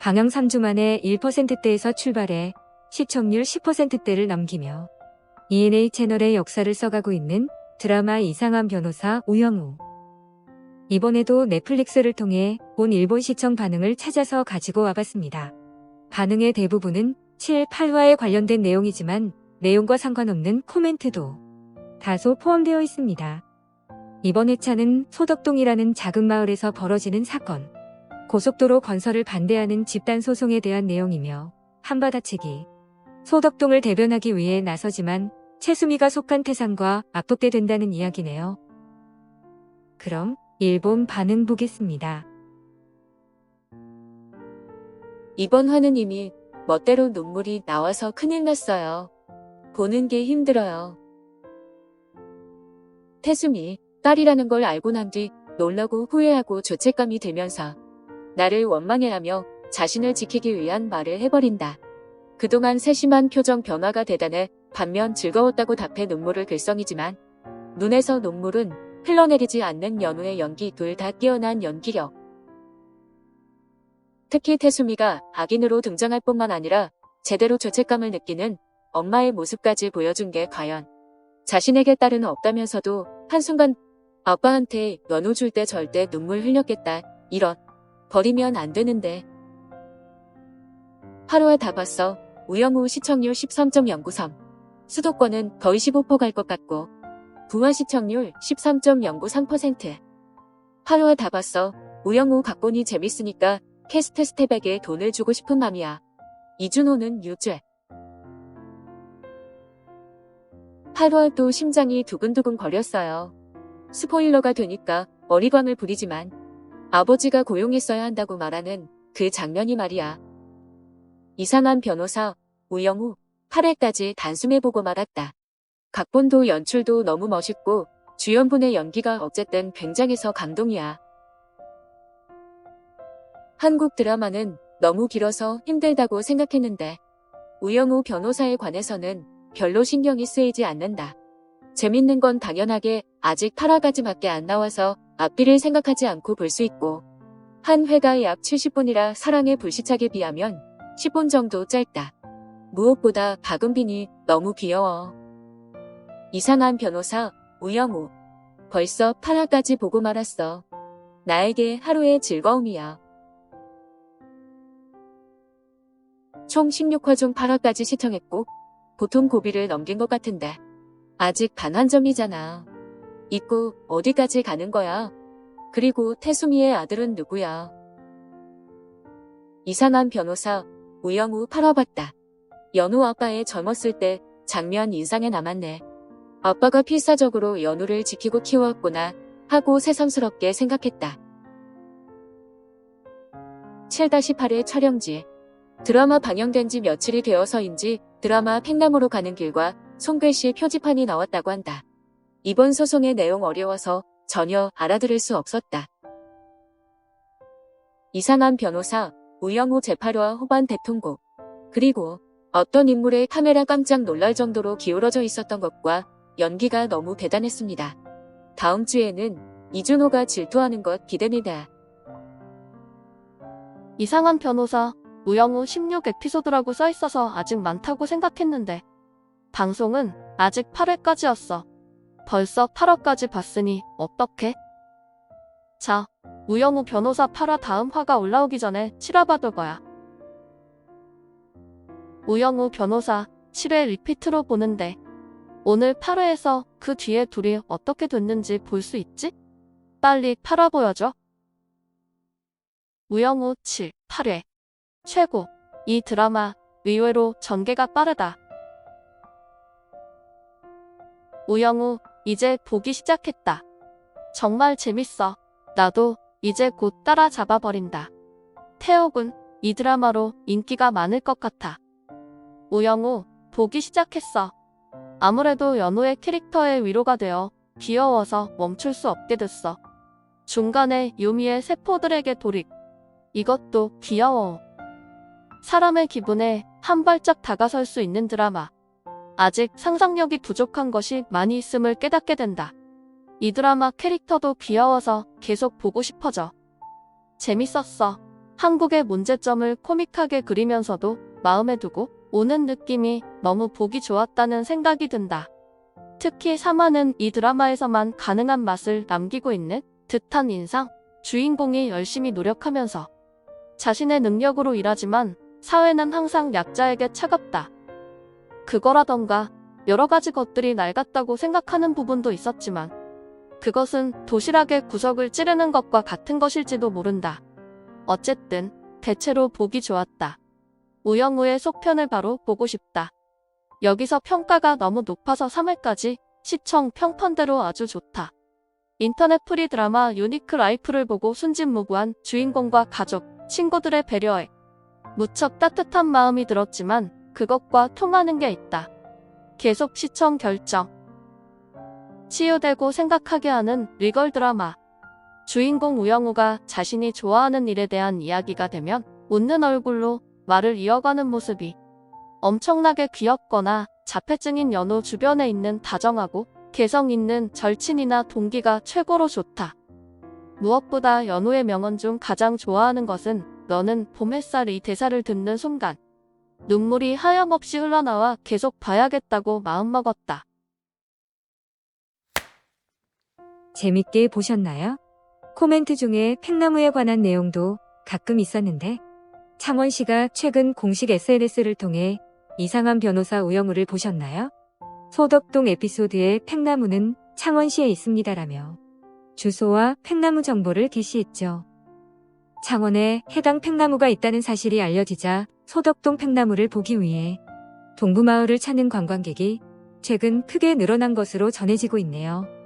방영 3주 만에 1%대에서 출발해 시청률 10%대를 넘기며 ENA 채널의 역사를 써가고 있는 드라마 이상한 변호사 우영우. 이번에도 넷플릭스를 통해 본 일본 시청 반응을 찾아서 가지고 와봤습니다. 반응의 대부분은 7, 8화에 관련된 내용이지만 내용과 상관없는 코멘트도 다소 포함되어 있습니다. 이번 회차는 소덕동이라는 작은 마을에서 벌어지는 사건, 고속도로 건설을 반대하는 집단 소송에 대한 내용이며 한바다치기, 소덕동을 대변하기 위해 나서지만 최수미가 속한 태산과 압도돼 된다는 이야기네요. 그럼 일본 반응 보겠습니다. 이번 화는 이미 멋대로 눈물이 나와서 큰일 났어요. 보는 게 힘들어요. 태수미, 딸이라는 걸 알고 난 뒤 놀라고 후회하고 죄책감이 들면서 나를 원망해하며 자신을 지키기 위한 말을 해버린다. 그동안 세심한 표정 변화가 대단해 반면 즐거웠다고 답해 눈물을 글썽이지만 눈에서 눈물은 흘러내리지 않는 연우의 연기 둘 다 뛰어난 연기력. 특히 태수미가 악인으로 등장할 뿐만 아니라 제대로 죄책감을 느끼는 엄마의 모습까지 보여준 게 과연 자신에게 딸은 없다면서도 한순간 아빠한테 연우 줄 때 절대 눈물 흘렸겠다. 이런 버리면 안 되는데. 하루에 다 봤어. 우영우 시청률 13.09.3. 수도권은 거의 15% 갈 것 같고 부화 시청률 13.093%. 하루에 다 봤어. 우영우 각본이 재밌으니까 캐스트 스텝에게 돈을 주고 싶은 맘이야. 이준호는 유죄. 하루에도 심장이 두근두근 거렸어요. 스포일러가 되니까 어리광을 부리지만 아버지가 고용했어야 한다고 말하는 그 장면이 말이야. 이상한 변호사 우영우 8회까지 단숨해보고 말았다. 각본도 연출도 너무 멋있고 주연분의 연기가 어쨌든 굉장해서 감동이야. 한국 드라마는 너무 길어서 힘들다고 생각했는데 우영우 변호사에 관해서는 별로 신경이 쓰이지 않는다. 재밌는 건 당연하게 아직 8화까지밖에 안 나와서 앞뒤를 생각하지 않고 볼 수 있고 한 회가 약 70분이라 사랑의 불시착에 비하면 10분 정도 짧다. 무엇보다 박은빈이 너무 귀여워. 이상한 변호사 우영우 벌써 8화까지 보고 말았어. 나에게 하루의 즐거움이야. 총 16화 중 8화까지 시청했고 보통 고비를 넘긴 것 같은데 아직 반환점이잖아. 잊고 어디까지 가는 거야? 그리고 태수미의 아들은 누구야? 이상한 변호사 우영우 8화 봤다. 연우 아빠의 젊었을 때 장면 인상에 남았네. 아빠가 필사적으로 연우를 지키고 키웠구나 하고 새삼스럽게 생각했다. 7-8회 촬영지. 드라마 방영된 지 며칠이 되어서인지 드라마 팽남으로 가는 길과 손글씨 표지판이 나왔다고 한다. 이번 소송의 내용 어려워서 전혀 알아들을 수 없었다. 이상한 변호사 우영우 제8화 후반 대통곡. 그리고 어떤 인물의 카메라 깜짝 놀랄 정도로 기울어져 있었던 것과 연기가 너무 대단했습니다. 다음 주에는 이준호가 질투하는 것 기대됩니다. 이상한 변호사 우영우 16에피소드라고 써있어서 아직 많다고 생각했는데 방송은 아직 8회까지였어. 벌써 8화까지 봤으니 어떡해? 자, 우영우 변호사 8화 다음 화가 올라오기 전에 7화 봐둘 거야. 우영우 변호사 7회 리피트로 보는데 오늘 8회에서 그 뒤에 둘이 어떻게 됐는지 볼 수 있지? 빨리 8화 보여줘. 우영우 7, 8회. 최고. 이 드라마 의외로 전개가 빠르다. 우영우 이제 보기 시작했다. 정말 재밌어. 나도 이제 곧 따라잡아버린다. 태옥은 이 드라마로 인기가 많을 것 같아. 우영우 보기 시작했어. 아무래도 연우의 캐릭터에 위로가 되어 귀여워서 멈출 수 없게 됐어. 중간에 유미의 세포들에게 돌입. 이것도 귀여워. 사람의 기분에 한 발짝 다가설 수 있는 드라마. 아직 상상력이 부족한 것이 많이 있음을 깨닫게 된다. 이 드라마 캐릭터도 귀여워서 계속 보고 싶어져. 재밌었어. 한국의 문제점을 코믹하게 그리면서도 마음에 두고 오는 느낌이 너무 보기 좋았다는 생각이 든다. 특히 3화는 이 드라마에서만 가능한 맛을 남기고 있는 듯한 인상, 주인공이 열심히 노력하면서 자신의 능력으로 일하지만 사회는 항상 약자에게 차갑다. 그거라던가 여러 가지 것들이 낡았다고 생각하는 부분도 있었지만 그것은 도시락의 구석을 찌르는 것과 같은 것일지도 모른다. 어쨌든 대체로 보기 좋았다. 우영우의 속편을 바로 보고 싶다. 여기서 평가가 너무 높아서 3회까지 시청 평판대로 아주 좋다. 인터넷 프리 드라마 유니크 라이프를 보고 순진무구한 주인공과 가족, 친구들의 배려에 무척 따뜻한 마음이 들었지만 그것과 통하는 게 있다. 계속 시청 결정. 치유되고 생각하게 하는 리걸 드라마. 주인공 우영우가 자신이 좋아하는 일에 대한 이야기가 되면 웃는 얼굴로 말을 이어가는 모습이 엄청나게 귀엽거나 자폐증인 연우 주변에 있는 다정하고 개성 있는 절친이나 동기가 최고로 좋다. 무엇보다 연우의 명언 중 가장 좋아하는 것은 너는 봄 햇살이 대사를 듣는 순간 눈물이 하염없이 흘러나와 계속 봐야겠다고 마음먹었다. 재밌게 보셨나요? 코멘트 중에 팽나무에 관한 내용도 가끔 있었는데 창원 씨가 최근 공식 SNS를 통해 이상한 변호사 우영우를 보셨나요? 소덕동 에피소드의 팽나무는 창원시에 있습니다라며 주소와 팽나무 정보를 게시했죠. 창원에 해당 팽나무가 있다는 사실이 알려지자 소덕동 팽나무를 보기 위해 동부마을을 찾는 관광객이 최근 크게 늘어난 것으로 전해지고 있네요.